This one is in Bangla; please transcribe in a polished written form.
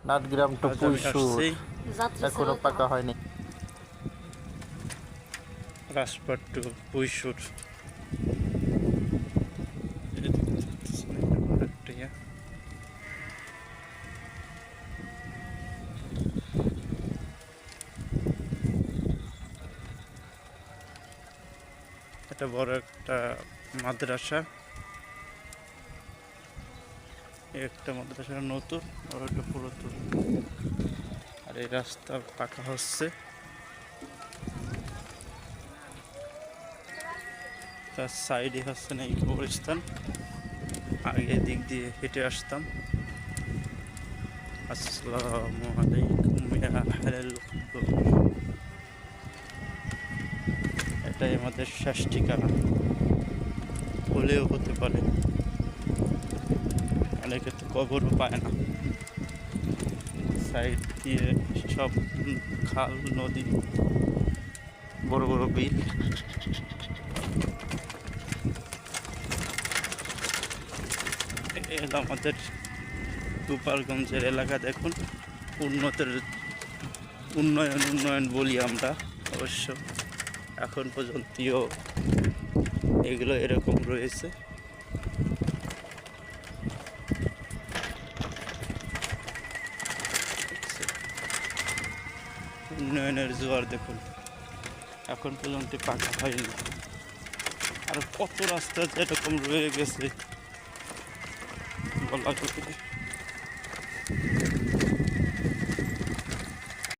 নাটগ্রাম টু আজ আমি পুইশুর আসছি এখনো পাকা হয়নি। রাজপাট টু পুইশুর। এটা বড় একটা মাদ্রাসা, একটা মাদ্রাসা নতুন আর একটা পুরাতন। আর এই রাস্তা পাকা হচ্ছে, তার সাইডে হচ্ছে না এই কবরস্থান। আগে দিক দিয়ে হেঁটে আসতাম। আসসালামু আলাইকুম ইয়া আহলাল কুবুর। এটাই আমাদের শেষ ঠিকানা হলেও হতে পারে, অনেকে তো কবরও পায় না। সাইড দিয়ে সব খাল নদী, বড় বড় বিল। এটা আমাদের গোপালগঞ্জের এলাকা। দেখুন, উন্নয়ন বলি আমরা, অবশ্য এখন পর্যন্তও এগুলো এরকম রয়েছে। উন্নয়নের জোয়ার দেখুন, এখন পর্যন্ত পাকা হয়নি। আর কত রাস্তা যেরকম রয়ে গেছে বলা